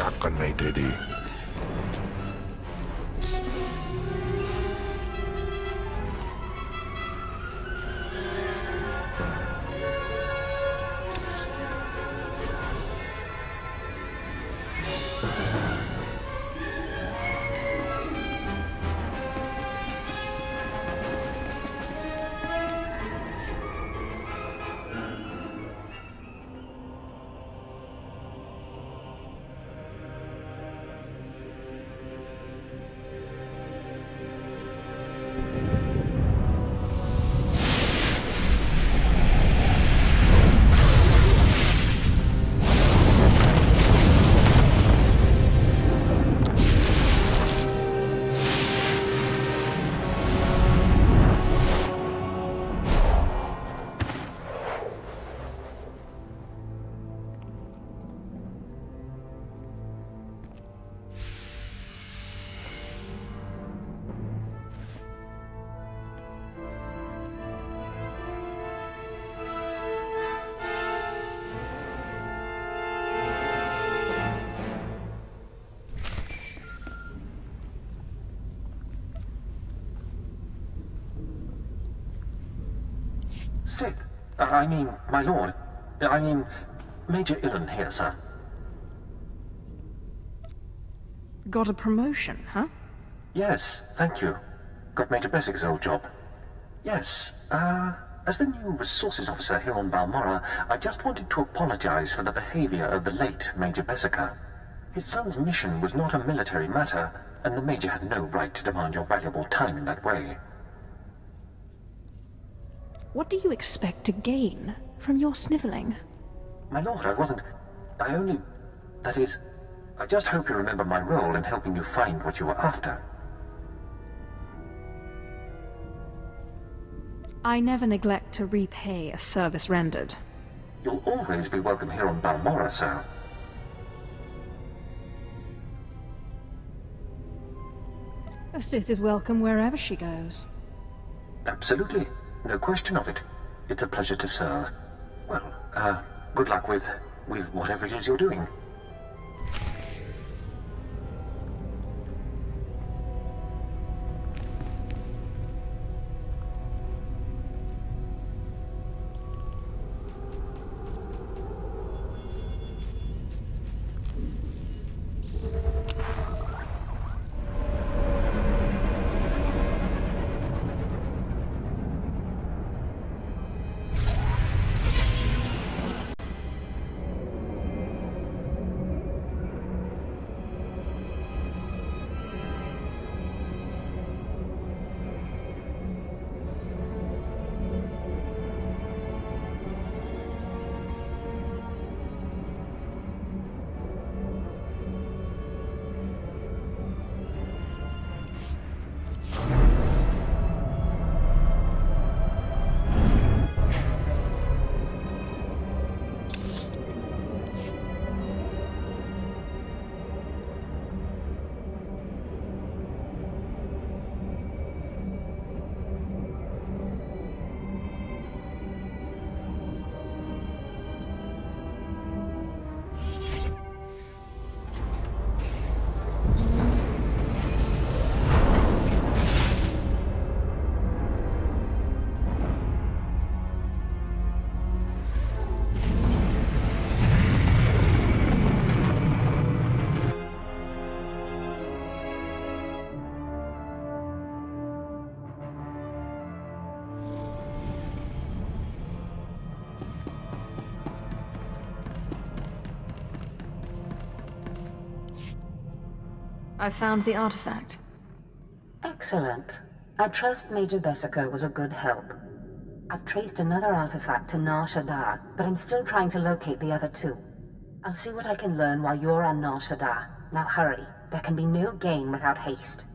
akan may dedi. Sith, my lord. Major Illen here, sir. Got a promotion, huh? Yes, thank you. Got Major Bessig's old job. Yes, as the new resources officer here on Balmorra, I just wanted to apologize for the behavior of the late Major Bessica. His son's mission was not a military matter, and the Major had no right to demand your valuable time in that way. What do you expect to gain from your sniveling? My lord, I just hope you remember my role in helping you find what you were after. I never neglect to repay a service rendered. You'll always be welcome here on Balmorra, sir. A Sith is welcome wherever she goes. Absolutely. No question of it. It's a pleasure to serve. Well, good luck with whatever it is you're doing. I found the artifact. Excellent. I trust Major Bessica was a good help. I've traced another artifact to nar'shadaa, but I'm still trying to locate the other two. I'll see what I can learn while you're on nar'shadaa. Now hurry. There can be no gain without haste.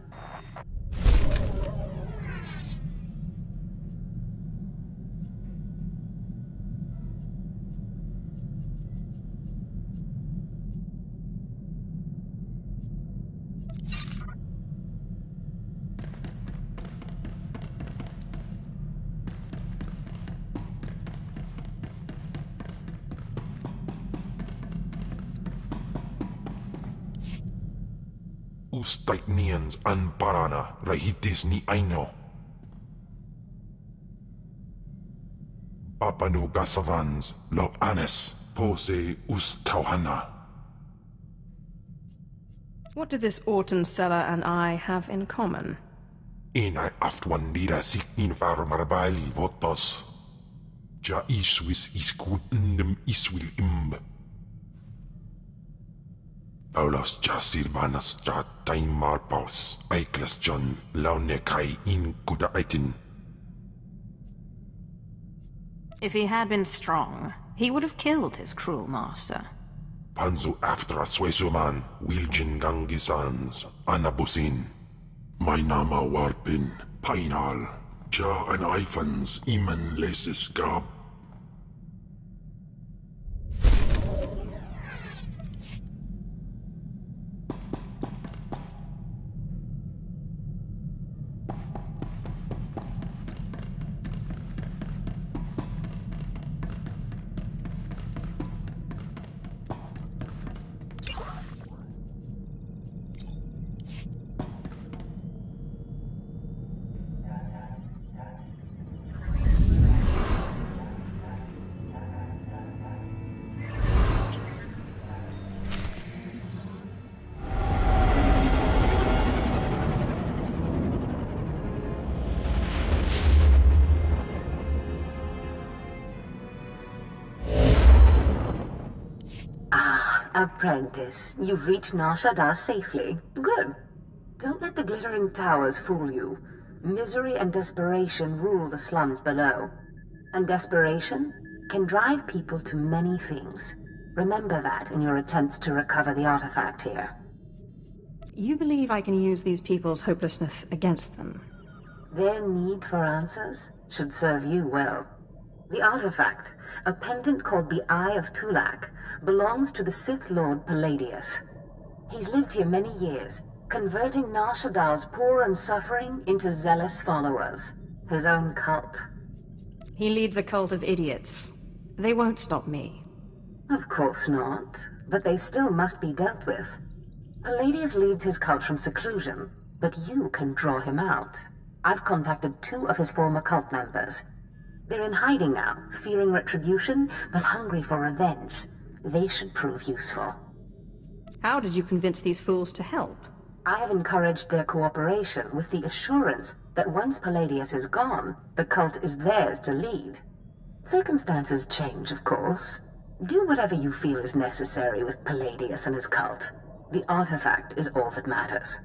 Ustaitnians an parana rahitis ni aino. Papanu gasavans lo anes pose ustauhana. What do this Orton seller and I have in common? Inai aftwandira sik invar marbali votos. Ja iswis iskun ndem iswil imb. Paulos ja sirbanas ja taimar paus. Aiklas John launekai in kuda aitin. If he had been strong, he would have killed his cruel master. Panzu aftra suesuman Wiljin gangisans anabusin. My nama warpin painal. Ja an ifans iman lesis gab. Apprentice, you've reached nar'shadaa safely. Good. Don't let the glittering towers fool you. Misery and desperation rule the slums below. And desperation can drive people to many things. Remember that in your attempts to recover the artifact here. You believe I can use these people's hopelessness against them? Their need for answers should serve you well. The artifact, a pendant called the Eye of Tulak, belongs to the Sith Lord Palladius. He's lived here many years, converting nar'shada's poor and suffering into zealous followers. His own cult. He leads a cult of idiots. They won't stop me. Of course not, but they still must be dealt with. Palladius leads his cult from seclusion, but you can draw him out. I've contacted 2 of his former cult members. They're in hiding now, fearing retribution, but hungry for revenge. They should prove useful. How did you convince these fools to help? I have encouraged their cooperation with the assurance that once Palladius is gone, the cult is theirs to lead. Circumstances change, of course. Do whatever you feel is necessary with Palladius and his cult. The artifact is all that matters.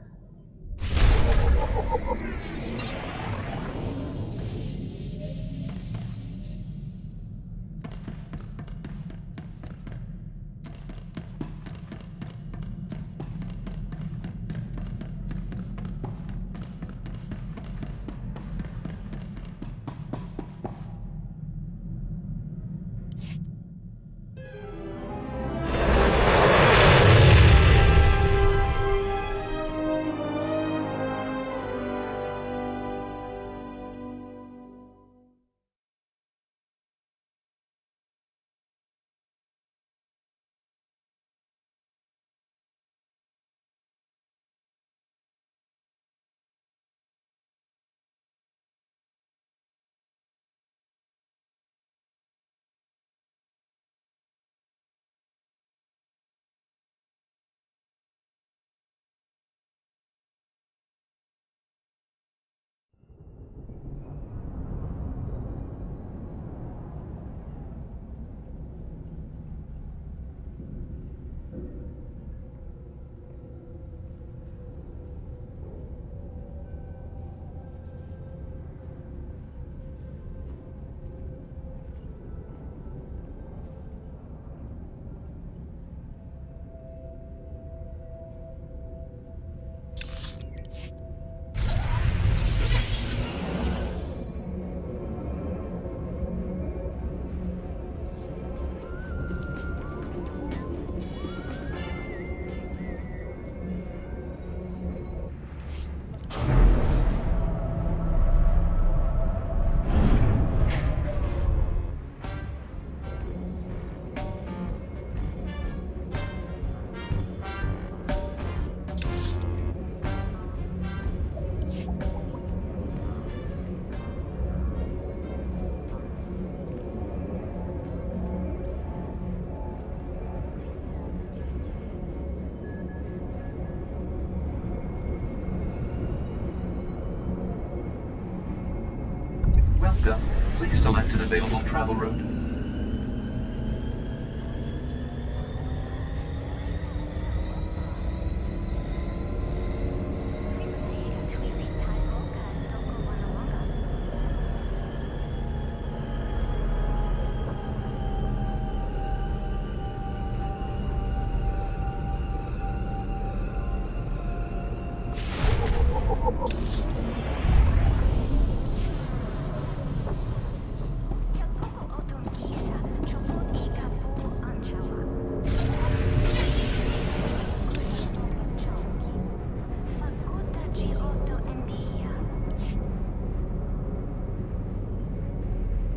Select an available travel route.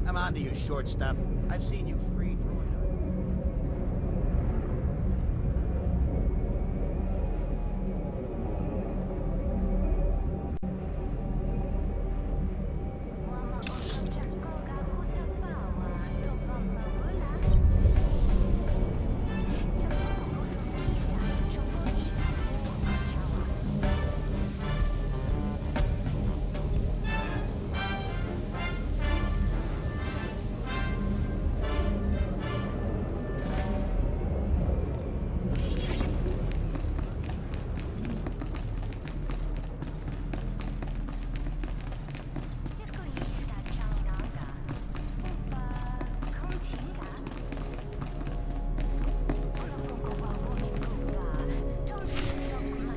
I'm onto you, short stuff. I've seen you free droid.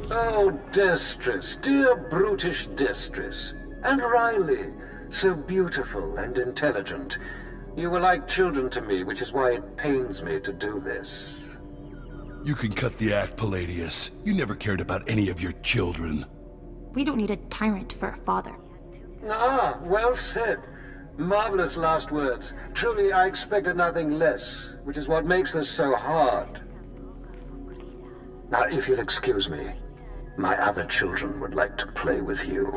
Oh, Destress, dear brutish Destress. And Riley, so beautiful and intelligent. You were like children to me, which is why it pains me to do this. You can cut the act, Palladius. You never cared about any of your children. We don't need a tyrant for a father. Ah, well said. Marvelous last words. Truly, I expected nothing less, which is what makes this so hard. Now, if you'll excuse me, my other children would like to play with you.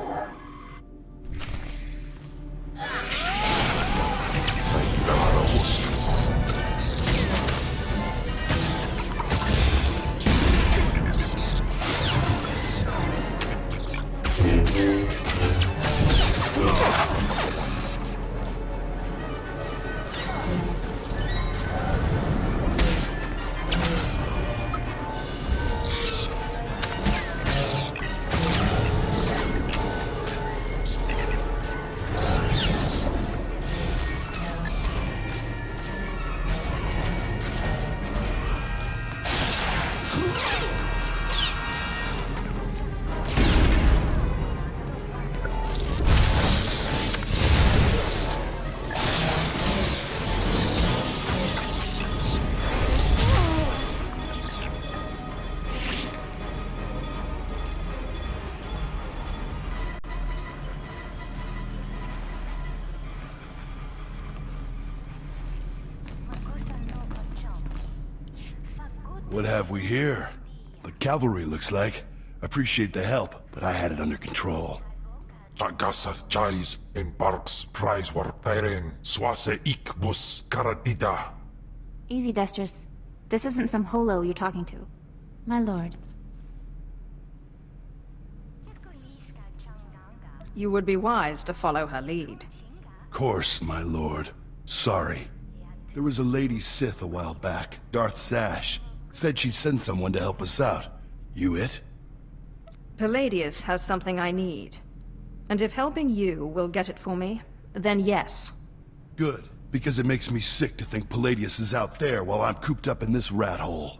What have we here? The cavalry, looks like. Appreciate the help, but I had it under control. Tagasar Jais embarks prize war pairing swase ik bus karadida. Easy, Destress. This isn't some holo you're talking to. My lord. You would be wise to follow her lead. Course, my lord. Sorry. There was a lady Sith a while back, Darth Sash. Said she'd send someone to help us out. You it? Palladius has something I need. And if helping you will get it for me, then yes. Good, because it makes me sick to think Palladius is out there while I'm cooped up in this rat hole.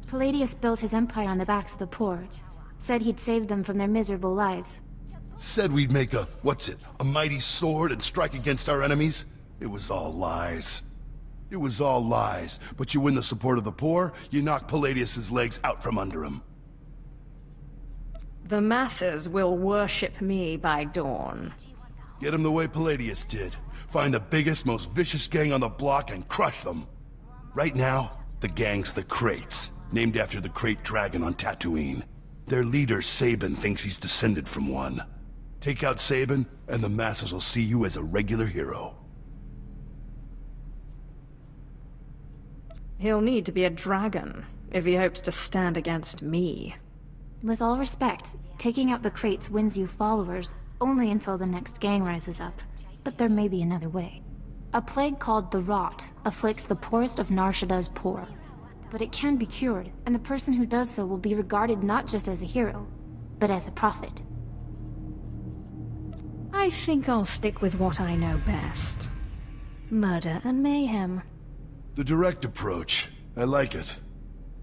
Palladius built his empire on the backs of the poor. Said he'd save them from their miserable lives. Said we'd make a mighty sword and strike against our enemies? It was all lies. It was all lies, but you win the support of the poor, you knock Palladius's legs out from under him. The masses will worship me by dawn. Get him the way Palladius did. Find the biggest, most vicious gang on the block and crush them. Right now, the gang's the Crates, named after the Crate Dragon on Tatooine. Their leader, Sabin, thinks he's descended from one. Take out Sabin, and the masses will see you as a regular hero. He'll need to be a dragon if he hopes to stand against me. With all respect, taking out the Crates wins you followers only until the next gang rises up. But there may be another way. A plague called the Rot afflicts the poorest of Nar'shada's poor. But it can be cured, and the person who does so will be regarded not just as a hero, but as a prophet. I think I'll stick with what I know best. Murder and mayhem. The direct approach. I like it.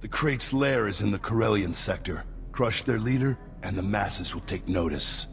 The crate's lair is in the Corellian sector. Crush their leader, and the masses will take notice.